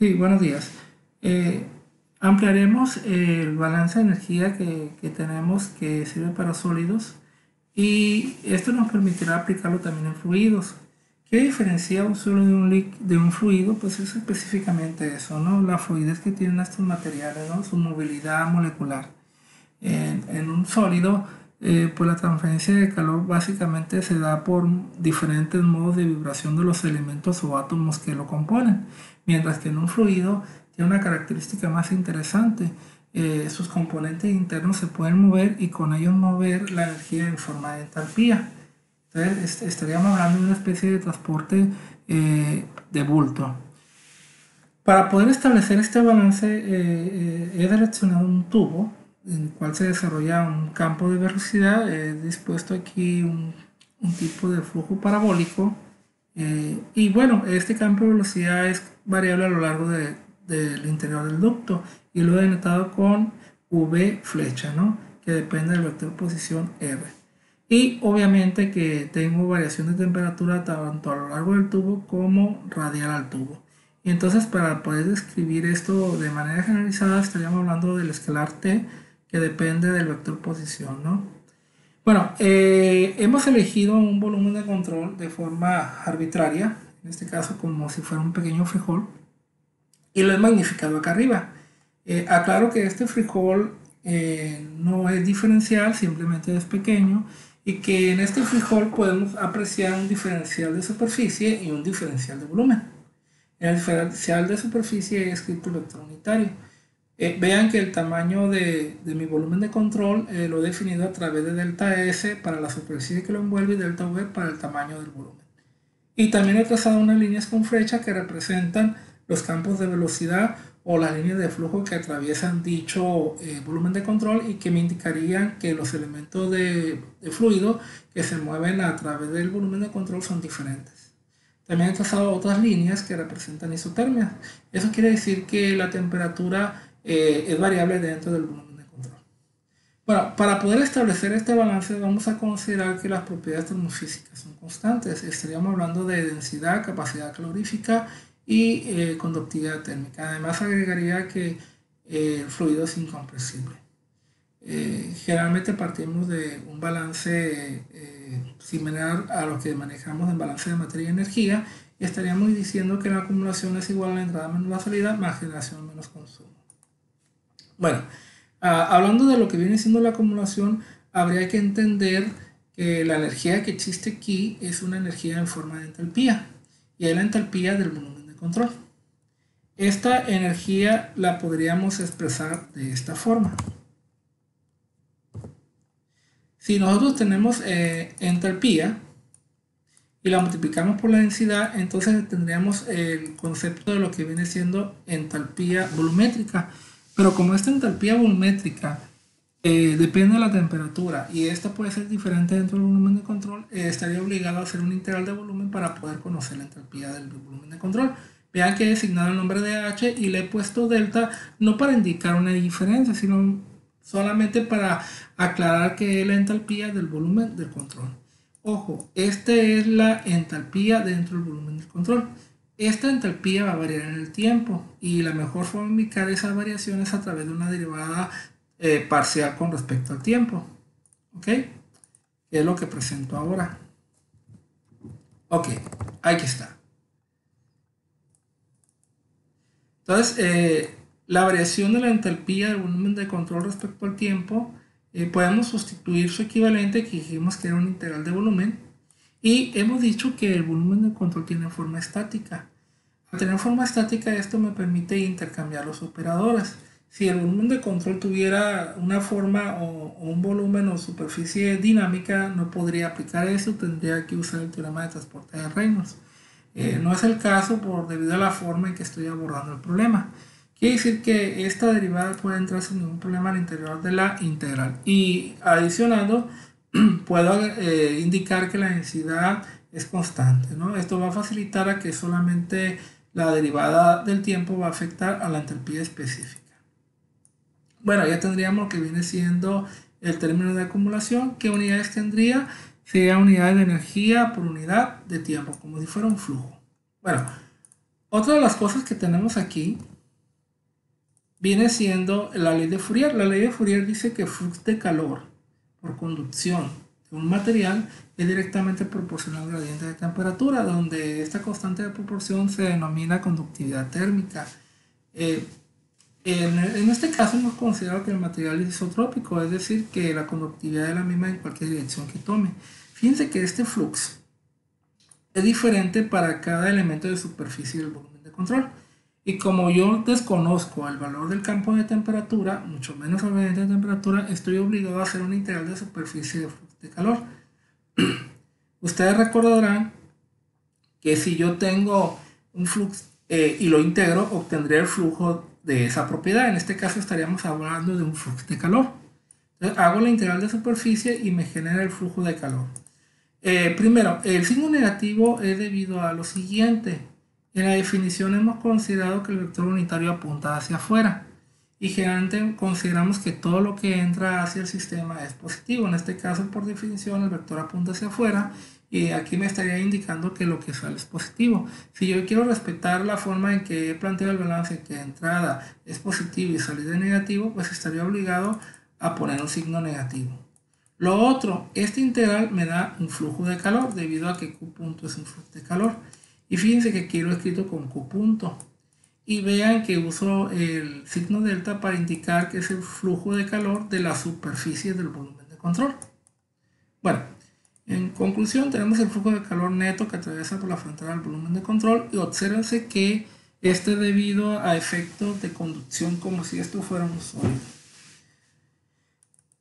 Sí, buenos días. Eh, Ampliaremos el balance de energía que tenemos que sirve para sólidos y esto nos permitirá aplicarlo también en fluidos. ¿Qué diferencia un sólido de un fluido? Pues es específicamente eso, ¿no? La fluidez que tienen estos materiales, ¿no? Su movilidad molecular. En un sólido, pues la transferencia de calor básicamente se da por diferentes modos de vibración de los elementos o átomos que lo componen, mientras que en un fluido tiene una característica más interesante. Sus componentes internos se pueden mover y con ellos mover la energía en forma de entalpía. Entonces estaríamos hablando de una especie de transporte de bulto. Para poder establecer este balance, he direccionado un tubo en el cual se desarrolla un campo de velocidad. He dispuesto aquí un tipo de flujo parabólico. Y bueno, este campo de velocidad es variable a lo largo del interior del ducto y lo he denotado con V flecha, ¿no? Que depende del vector posición R. Y obviamente que tengo variación de temperatura tanto a lo largo del tubo como radial al tubo. Y entonces para poder describir esto de manera generalizada estaríamos hablando del escalar T que depende del vector posición, ¿no? Bueno, hemos elegido un volumen de control de forma arbitraria, en este caso como si fuera un pequeño frijol, y lo he magnificado acá arriba. Aclaro que este frijol no es diferencial, simplemente es pequeño, y que en este frijol podemos apreciar un diferencial de superficie y un diferencial de volumen. En el diferencial de superficie he escrito el vector unitario. Vean que el tamaño de mi volumen de control lo he definido a través de delta S para la superficie que lo envuelve y delta V para el tamaño del volumen. Y también he trazado unas líneas con flecha que representan los campos de velocidad o las líneas de flujo que atraviesan dicho volumen de control y que me indicarían que los elementos de fluido que se mueven a través del volumen de control son diferentes. También he trazado otras líneas que representan isotermia. Eso quiere decir que la temperatura es variable dentro del volumen de control. Bueno, para poder establecer este balance vamos a considerar que las propiedades termofísicas son constantes. Estaríamos hablando de densidad, capacidad calorífica y conductividad térmica. Además agregaría que el fluido es incompresible. Generalmente partimos de un balance similar a lo que manejamos en balance de materia y energía y estaríamos diciendo que la acumulación es igual a la entrada menos la salida más generación menos consumo. Bueno, hablando de lo que viene siendo la acumulación, habría que entender que la energía que existe aquí es una energía en forma de entalpía y es la entalpía del volumen de control. Esta energía la podríamos expresar de esta forma. Si nosotros tenemos entalpía y la multiplicamos por la densidad, entonces tendríamos el concepto de lo que viene siendo entalpía volumétrica. Pero como esta entalpía volumétrica depende de la temperatura y esta puede ser diferente dentro del volumen de control, estaría obligado a hacer un integral de volumen para poder conocer la entalpía del volumen de control. Vean que he designado el nombre de H y le he puesto delta no para indicar una diferencia, sino solamente para aclarar que es la entalpía del volumen del control. Ojo, esta es la entalpía dentro del volumen del control. Esta entalpía va a variar en el tiempo y la mejor forma de indicar esas variaciones es a través de una derivada parcial con respecto al tiempo. ¿Ok? Que es lo que presento ahora. Ok, aquí está. Entonces, la variación de la entalpía del volumen de control respecto al tiempo, podemos sustituir su equivalente, que dijimos que era un integral de volumen, y hemos dicho que el volumen de control tiene forma estática. Al tener forma estática, esto me permite intercambiar los operadores. Si el volumen de control tuviera una forma o un volumen o superficie dinámica, no podría aplicar eso, tendría que usar el teorema de transporte de Reynolds. No es el caso debido a la forma en que estoy abordando el problema. Quiere decir que esta derivada puede entrar sin ningún problema al interior de la integral. Y adicionando, puedo indicar que la densidad es constante, ¿no? Esto va a facilitar a que solamente la derivada del tiempo va a afectar a la entalpía específica. Bueno, ya tendríamos lo que viene siendo el término de acumulación. ¿Qué unidades tendría? Sería unidades de energía por unidad de tiempo, como si fuera un flujo. Bueno, Otra de las cosas que tenemos aquí viene siendo la ley de Fourier. La ley de Fourier dice que el flux de calor por conducción de un material es directamente proporcional al gradiente de temperatura, donde esta constante de proporción se denomina conductividad térmica. En este caso hemos considerado que el material es isotrópico, es decir, que la conductividad es la misma en cualquier dirección que tome. Fíjense que este flux es diferente para cada elemento de superficie del volumen de control. Y como yo desconozco el valor del campo de temperatura, mucho menos el gradiente de temperatura, estoy obligado a hacer una integral de superficie de flux de calor. Ustedes recordarán que si yo tengo un flux y lo integro, obtendré el flujo de esa propiedad. En este caso estaríamos hablando de un flux de calor. Entonces hago la integral de superficie y me genera el flujo de calor. Primero, el signo negativo es debido a lo siguiente. En la definición hemos considerado que el vector unitario apunta hacia afuera y generalmente consideramos que todo lo que entra hacia el sistema es positivo. En este caso, por definición, el vector apunta hacia afuera y aquí me estaría indicando que lo que sale es positivo. Si yo quiero respetar la forma en que he planteado el balance, que entrada es positivo y salida es negativo, pues estaría obligado a poner un signo negativo. Lo otro, este integral me da un flujo de calor debido a que Q punto es un flujo de calor. Y fíjense que aquí lo he escrito con Q punto. Y vean que uso el signo delta para indicar que es el flujo de calor de la superficie del volumen de control. Bueno, en conclusión tenemos el flujo de calor neto que atraviesa por la frontera del volumen de control y obsérvense que este es debido a efectos de conducción como si esto fuera un sólido.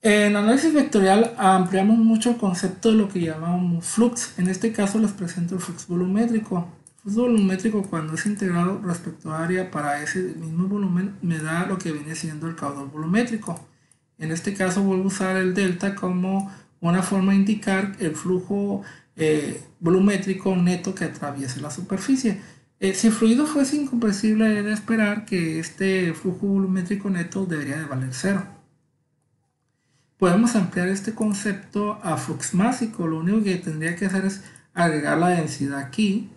En análisis vectorial ampliamos mucho el concepto de lo que llamamos flux. En este caso les presento el flux volumétrico. El flux volumétrico, cuando es integrado respecto a área para ese mismo volumen, me da lo que viene siendo el caudal volumétrico. En este caso vuelvo a usar el delta como una forma de indicar el flujo volumétrico neto que atraviese la superficie. Si el fluido fuese incompresible, he de esperar que este flujo volumétrico neto debería de valer cero. Podemos ampliar este concepto a flux másico. Lo único que tendría que hacer es agregar la densidad aquí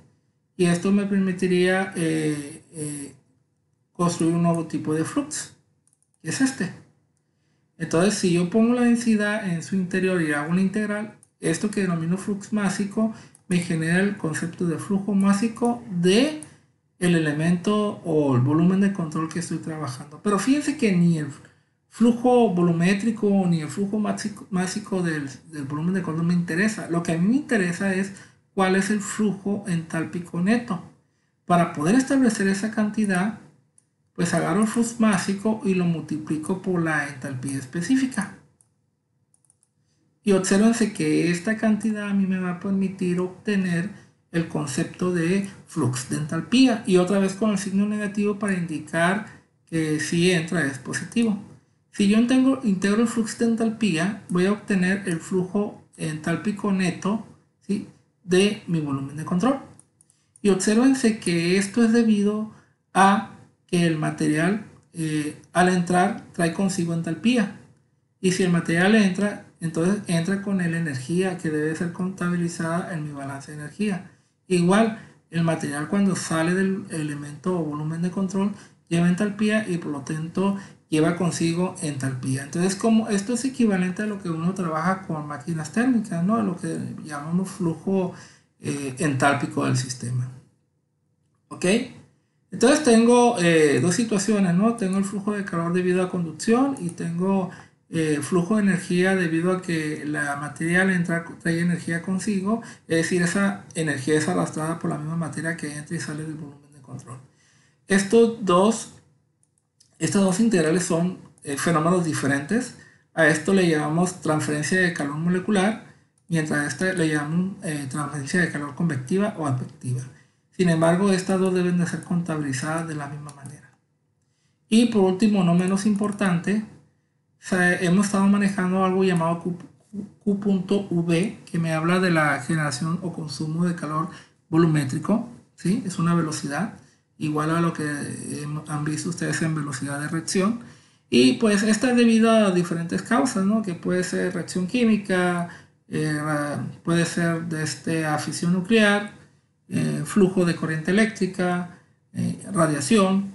y esto me permitiría construir un nuevo tipo de flux, que es este. Entonces, si yo pongo la densidad en su interior y hago una integral, esto que denomino flux másico me genera el concepto de flujo másico de el elemento o el volumen de control que estoy trabajando. Pero fíjense que ni el flujo volumétrico ni el flujo másico del volumen de control me interesa. Lo que a mí me interesa es cuál es el flujo entálpico neto. Para poder establecer esa cantidad, pues agarro el flux másico y lo multiplico por la entalpía específica. Y obsérvense que esta cantidad a mí me va a permitir obtener el concepto de flux de entalpía. Y otra vez con el signo negativo para indicar que si entra es positivo. Si yo integro el flux de entalpía, voy a obtener el flujo entálpico neto, ¿sí?, de mi volumen de control. Y obsérvense que esto es debido a que el material al entrar trae consigo entalpía. Y si el material entra, entonces entra con la energía que debe ser contabilizada en mi balance de energía. Igual, el material cuando sale del elemento o volumen de control lleva entalpía y por lo tanto lleva consigo entalpía. Entonces, como esto es equivalente a lo que uno trabaja con máquinas térmicas, ¿no?, lo que llamamos flujo entálpico del sistema. ¿Ok? Entonces tengo dos situaciones, ¿no? Tengo el flujo de calor debido a conducción y tengo flujo de energía debido a que la materia al entrar trae energía consigo, es decir, esa energía es arrastrada por la misma materia que entra y sale del volumen de control. Estas dos integrales son fenómenos diferentes. A esto le llamamos transferencia de calor molecular, mientras a esta le llamamos transferencia de calor convectiva o advectiva. Sin embargo, estas dos deben de ser contabilizadas de la misma manera. Y por último, no menos importante, hemos estado manejando algo llamado Q.V, que me habla de la generación o consumo de calor volumétrico, ¿sí? Es una velocidad igual a lo que han visto ustedes en velocidad de reacción. Y pues esta es debido a diferentes causas, ¿no?, que puede ser reacción química, puede ser de fisión nuclear, flujo de corriente eléctrica, radiación,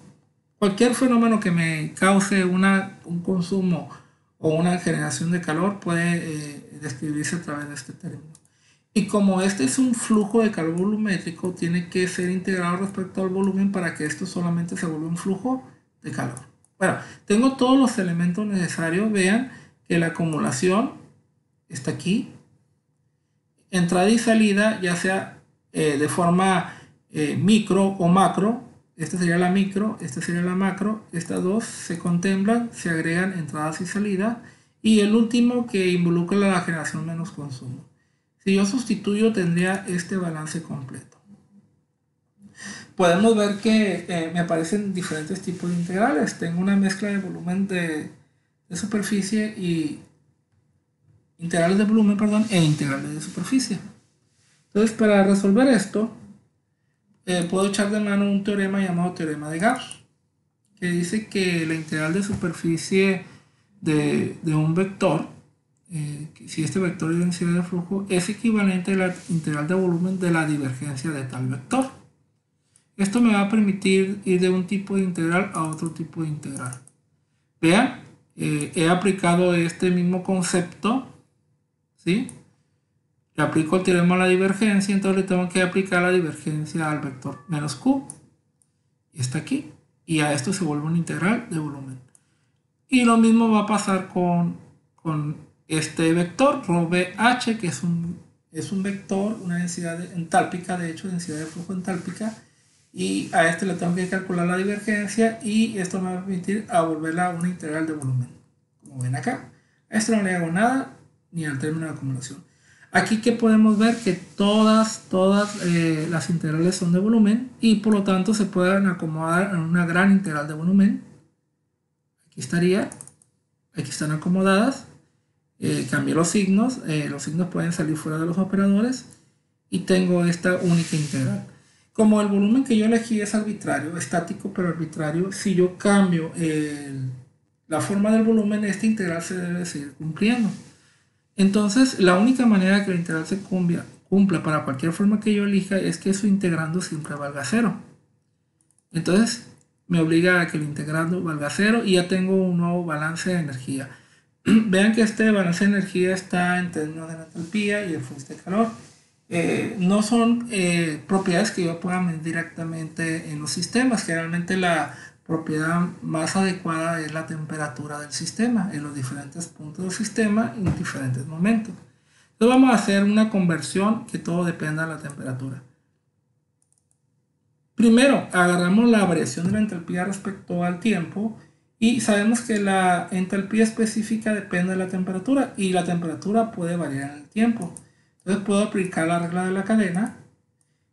cualquier fenómeno que me cause un consumo o una generación de calor puede describirse a través de este término. Y como este es un flujo de calor volumétrico, tiene que ser integrado respecto al volumen para que esto solamente se vuelva un flujo de calor. Bueno, tengo todos los elementos necesarios. Vean que la acumulación está aquí. Entrada y salida, ya sea de forma micro o macro. Esta sería la micro, esta sería la macro. Estas dos se contemplan, se agregan entradas y salidas. Y el último que involucra la generación menos consumo. Si yo sustituyo, tendría este balance completo. Podemos ver que me aparecen diferentes tipos de integrales. Tengo una mezcla de volumen de superficie y integrales de volumen, perdón, e integrales de superficie. Entonces, para resolver esto, puedo echar de mano un teorema llamado teorema de Gauss, que dice que la integral de superficie de un vector, si este vector es densidad de flujo, es equivalente a la integral de volumen de la divergencia de tal vector. Esto me va a permitir ir de un tipo de integral a otro tipo de integral. Vean, he aplicado este mismo concepto, ¿sí? Le aplico el teorema a la divergencia, entonces le tengo que aplicar la divergencia al vector menos q. Y está aquí. Y a esto se vuelve una integral de volumen. Y lo mismo va a pasar con este vector, ρBH, que es un vector, una densidad entálpica, de hecho, densidad de flujo entálpica. Y a este le tengo que calcular la divergencia y esto me va a permitir a volverla a una integral de volumen. Como ven acá. A esto no le hago nada, ni al término de acumulación. Aquí que podemos ver que todas las integrales son de volumen y por lo tanto se pueden acomodar en una gran integral de volumen. Aquí estaría, aquí están acomodadas. Cambié los signos pueden salir fuera de los operadores y tengo esta única integral. Como el volumen que yo elegí es arbitrario, estático pero arbitrario, si yo cambio la forma del volumen, esta integral se debe seguir cumpliendo. Entonces, la única manera que la integral se cumpla para cualquier forma que yo elija es que su integrando siempre valga 0. Entonces, me obliga a que el integrando valga 0 y ya tengo un nuevo balance de energía. Vean que este balance de energía está en términos de la entalpía y el flux de calor. No son propiedades que yo pueda medir directamente en los sistemas. Generalmente la propiedad más adecuada es la temperatura del sistema en los diferentes puntos del sistema en diferentes momentos. Entonces vamos a hacer una conversión que todo dependa de la temperatura. Primero agarramos la variación de la entalpía respecto al tiempo y sabemos que la entalpía específica depende de la temperatura y la temperatura puede variar en el tiempo. Entonces puedo aplicar la regla de la cadena.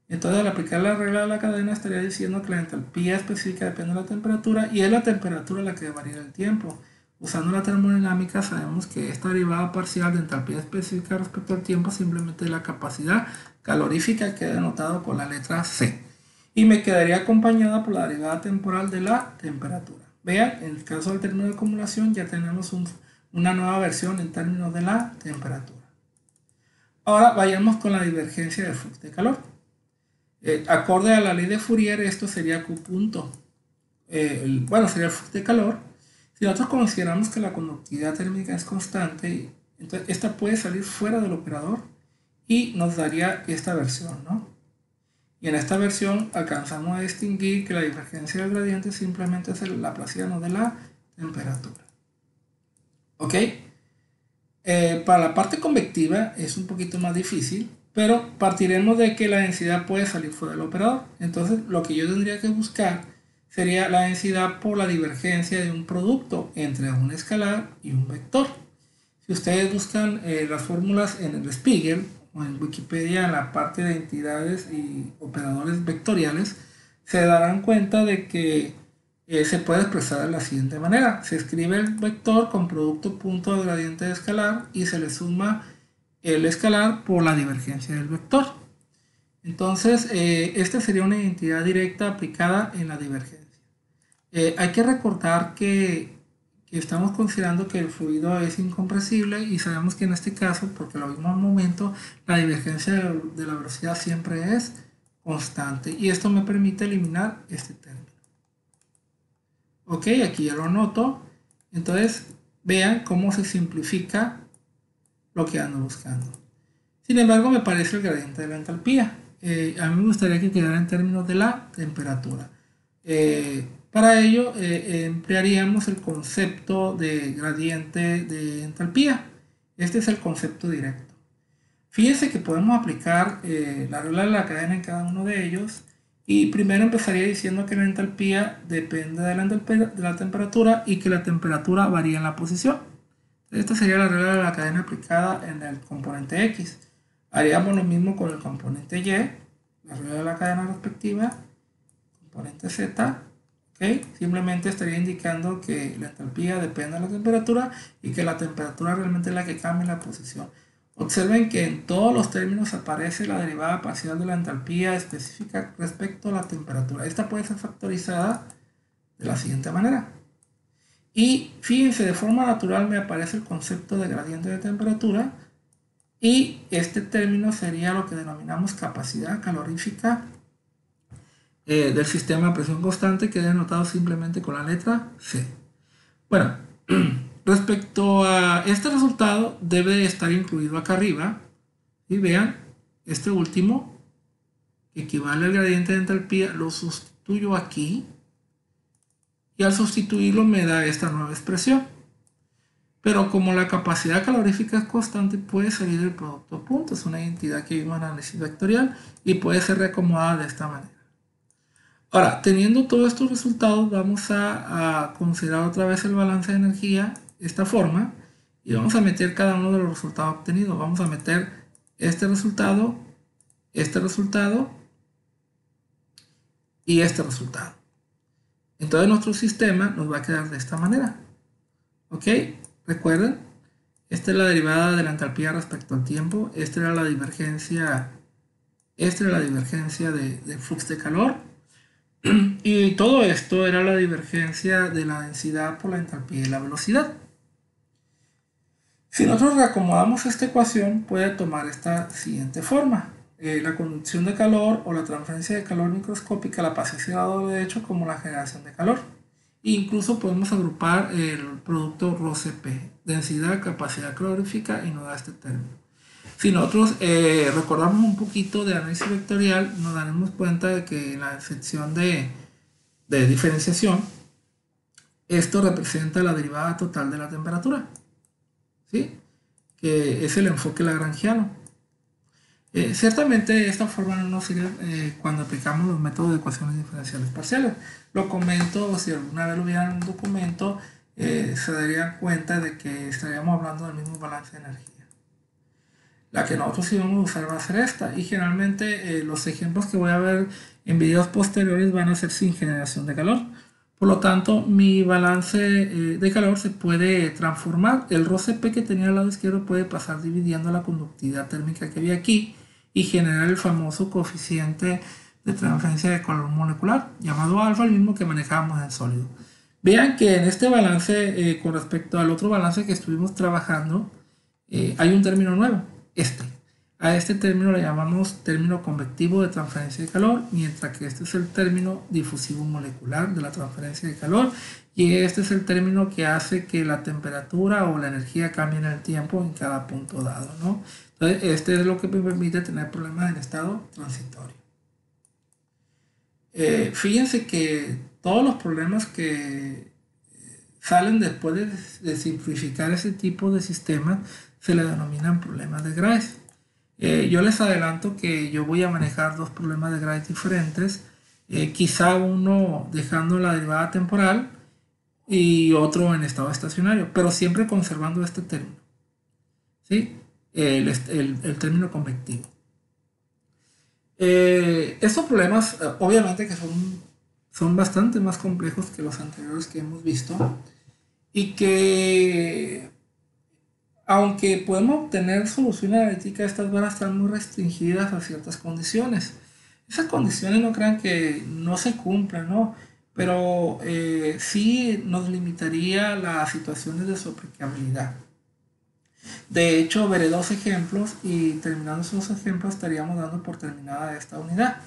Entonces al aplicar la regla de la cadena estaría diciendo que la entalpía específica depende de la temperatura y es la temperatura la que varía el tiempo. Usando la termodinámica sabemos que esta derivada parcial de entalpía específica respecto al tiempo simplemente es la capacidad calorífica que he denotado con la letra C. Y me quedaría acompañada por la derivada temporal de la temperatura. Vean, en el caso del término de acumulación ya tenemos una nueva versión en términos de la temperatura. Ahora vayamos con la divergencia del flux de calor. Acorde a la ley de Fourier, esto sería Q punto. Sería el flux de calor. Si nosotros consideramos que la conductividad térmica es constante, entonces esta puede salir fuera del operador y nos daría esta versión, ¿no? Y en esta versión alcanzamos a distinguir que la divergencia del gradiente simplemente es el laplaciano de la temperatura. ¿Ok? Para la parte convectiva es un poquito más difícil, pero partiremos de que la densidad puede salir fuera del operador. Entonces lo que yo tendría que buscar sería la densidad por la divergencia de un producto entre un escalar y un vector. Si ustedes buscan las fórmulas en el Spiegel o en Wikipedia en la parte de entidades y operadores vectoriales, se darán cuenta de que se puede expresar de la siguiente manera. Se escribe el vector con producto punto de gradiente de escalar y se le suma el escalar por la divergencia del vector. Entonces, esta sería una identidad directa aplicada en la divergencia. Hay que recordar que estamos considerando que el fluido es incompresible y sabemos que en este caso, porque lo vimos al momento, la divergencia de la velocidad siempre es constante. Y esto me permite eliminar este término. Ok, aquí ya lo anoto. Entonces, vean cómo se simplifica lo que ando buscando. Sin embargo, me parece el gradiente de la entalpía. A mí me gustaría que quedara en términos de la temperatura. Para ello, emplearíamos el concepto de gradiente de entalpía. Este es el concepto directo. Fíjense que podemos aplicar la regla de la cadena en cada uno de ellos. Y primero empezaría diciendo que la entalpía depende de la temperatura y que la temperatura varía en la posición. Esta sería la regla de la cadena aplicada en el componente X. Haríamos lo mismo con el componente Y, la regla de la cadena respectiva, componente Z. ¿Okay? Simplemente estaría indicando que la entalpía depende de la temperatura y que la temperatura realmente es la que cambia la posición. Observen que en todos los términos aparece la derivada parcial de la entalpía específica respecto a la temperatura. Esta puede ser factorizada de la siguiente manera. Y fíjense, de forma natural me aparece el concepto de gradiente de temperatura y este término sería lo que denominamos capacidad calorífica del sistema a presión constante, que he denotado simplemente con la letra C. Bueno, respecto a este resultado debe estar incluido acá arriba y vean, este último que equivale al gradiente de entalpía lo sustituyo aquí y al sustituirlo me da esta nueva expresión. Pero como la capacidad calorífica es constante, puede salir el producto a punto. Es una identidad que vimos en análisis vectorial y puede ser reacomodada de esta manera. Ahora, teniendo todos estos resultados, vamos a considerar otra vez el balance de energía de esta forma y vamos a meter cada uno de los resultados obtenidos. Vamos a meter este resultado y este resultado. Entonces nuestro sistema nos va a quedar de esta manera. ¿Ok? Recuerden, esta es la derivada de la entalpía respecto al tiempo. Esta era la divergencia de flux de calor. Y todo esto era la divergencia de la densidad por la entalpía y la velocidad. Si nosotros reacomodamos esta ecuación, puede tomar esta siguiente forma. La conducción de calor o la transferencia de calor microscópica la pasé hacia el lado derecho como la generación de calor. E incluso podemos agrupar el producto ρCp, densidad, capacidad calorífica, y nos da este término. Si nosotros recordamos un poquito de análisis vectorial, nos daremos cuenta de que en la sección de diferenciación, esto representa la derivada total de la temperatura, ¿sí? Que es el enfoque lagrangiano. Ciertamente de esta forma no nos sirve cuando aplicamos los métodos de ecuaciones diferenciales parciales. Lo comento, si alguna vez lo vieran en un documento, se darían cuenta de que estaríamos hablando del mismo balance de energía. La que nosotros íbamos a usar va a ser esta, y generalmente los ejemplos que voy a ver en videos posteriores van a ser sin generación de calor. Por lo tanto, mi balance de calor se puede transformar. El ρCp que tenía al lado izquierdo puede pasar dividiendo la conductividad térmica que había aquí y generar el famoso coeficiente de transferencia de calor molecular, llamado alfa, el mismo que manejábamos en sólido. Vean que en este balance, con respecto al otro balance que estuvimos trabajando, hay un término nuevo. A este término le llamamos término convectivo de transferencia de calor, mientras que este es el término difusivo molecular de la transferencia de calor, y este es el término que hace que la temperatura o la energía cambie en el tiempo en cada punto dado, ¿no? Entonces, este es lo que me permite tener problemas en estado transitorio. Fíjense que todos los problemas que salen después de simplificar ese tipo de sistemas se le denominan problemas de Grice. Yo les adelanto que yo voy a manejar dos problemas de Grice diferentes, quizá uno dejando la derivada temporal y otro en estado estacionario, pero siempre conservando este término, ¿sí? El término convectivo. Estos problemas obviamente que son bastante más complejos que los anteriores que hemos visto, y que aunque podemos obtener solución analítica, estas van a estar muy restringidas a ciertas condiciones. Esas condiciones no crean que no se cumplan, ¿no? Pero sí nos limitaría las situaciones de sobreaplicabilidad. De hecho, veré dos ejemplos y terminando esos ejemplos estaríamos dando por terminada esta unidad.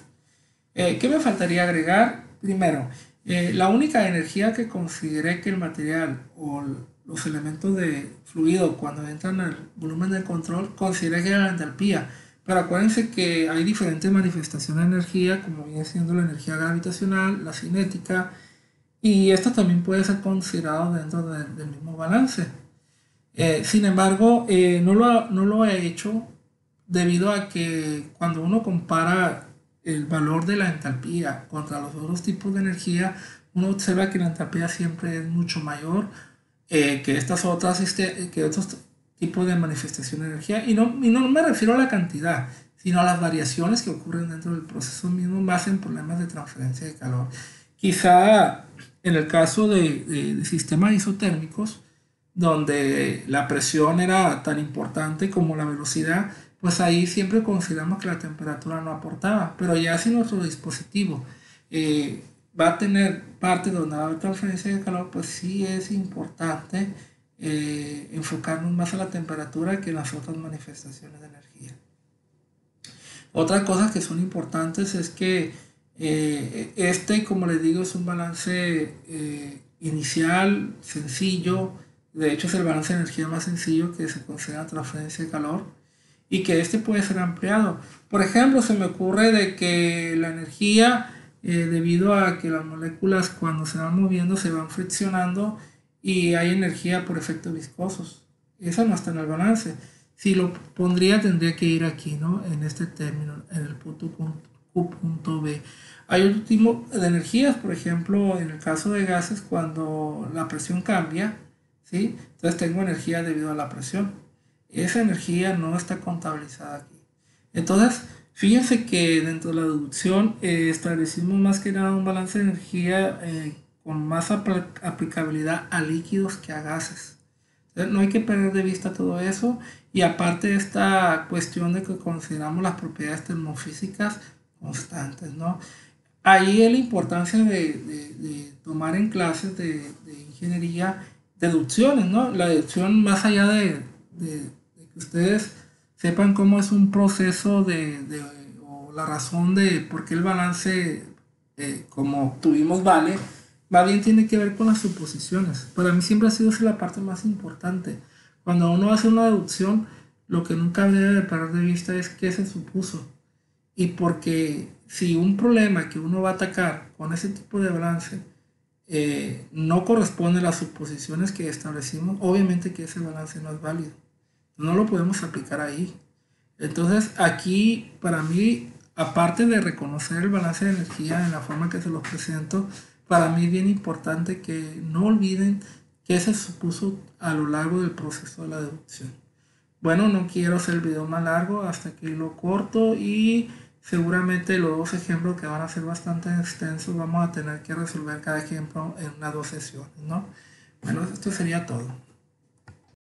¿Qué me faltaría agregar? Primero, la única energía que consideré que el material o los elementos de fluido cuando entran al volumen de control, consideré que era la entalpía. Pero acuérdense que hay diferentes manifestaciones de energía, como viene siendo la energía gravitacional, la cinética, y esto también puede ser considerado dentro del mismo balance. Sin embargo, no lo he hecho debido a que cuando uno compara el valor de la entalpía contra los otros tipos de energía, uno observa que la entalpía siempre es mucho mayor que estas otras, que otros tipos de manifestación de energía. Y no me refiero a la cantidad, sino a las variaciones que ocurren dentro del proceso mismo, más en problemas de transferencia de calor. Quizá en el caso de sistemas isotérmicos, donde la presión era tan importante como la velocidad, pues ahí siempre consideramos que la temperatura no aportaba. Pero ya si nuestro dispositivo va a tener parte donde va a haber transferencia de calor, pues sí es importante enfocarnos más a la temperatura que en las otras manifestaciones de energía. Otras cosas que son importantes es que como les digo, es un balance inicial, sencillo. De hecho, es el balance de energía más sencillo que se considera transferencia de calor y que este puede ser ampliado. Por ejemplo, se me ocurre de que la energía, debido a que las moléculas cuando se van moviendo se van friccionando y hay energía por efectos viscosos. Eso no está en el balance. Si lo pondría, tendría que ir aquí, ¿no? En este término, en el punto Q.B. Hay otro tipo de energías, por ejemplo, en el caso de gases, cuando la presión cambia, ¿sí? Entonces tengo energía debido a la presión. Esa energía no está contabilizada aquí. Entonces, fíjense que dentro de la deducción establecimos más que nada un balance de energía con más aplicabilidad a líquidos que a gases. Entonces, no hay que perder de vista todo eso. Y aparte esta cuestión de que consideramos las propiedades termofísicas constantes, ¿no? Ahí es la importancia de tomar en clases de ingeniería deducciones, ¿no? La deducción más allá de que ustedes sepan cómo es un proceso o la razón de por qué el balance, como obtuvimos, vale, más bien tiene que ver con las suposiciones. Para mí siempre ha sido esa la parte más importante. Cuando uno hace una deducción, lo que nunca debe de perder de vista es qué se supuso. Y porque si un problema que uno va a atacar con ese tipo de balance no corresponde a las suposiciones que establecimos, obviamente que ese balance no es válido. No lo podemos aplicar ahí. Entonces aquí para mí, aparte de reconocer el balance de energía en la forma que se los presento, para mí es bien importante que no olviden qué se supuso a lo largo del proceso de la deducción. Bueno, no quiero hacer el video más largo, hasta aquí lo corto y seguramente los dos ejemplos que van a ser bastante extensos vamos a tener que resolver cada ejemplo en unas 2 sesiones, ¿no? Bueno, esto sería todo.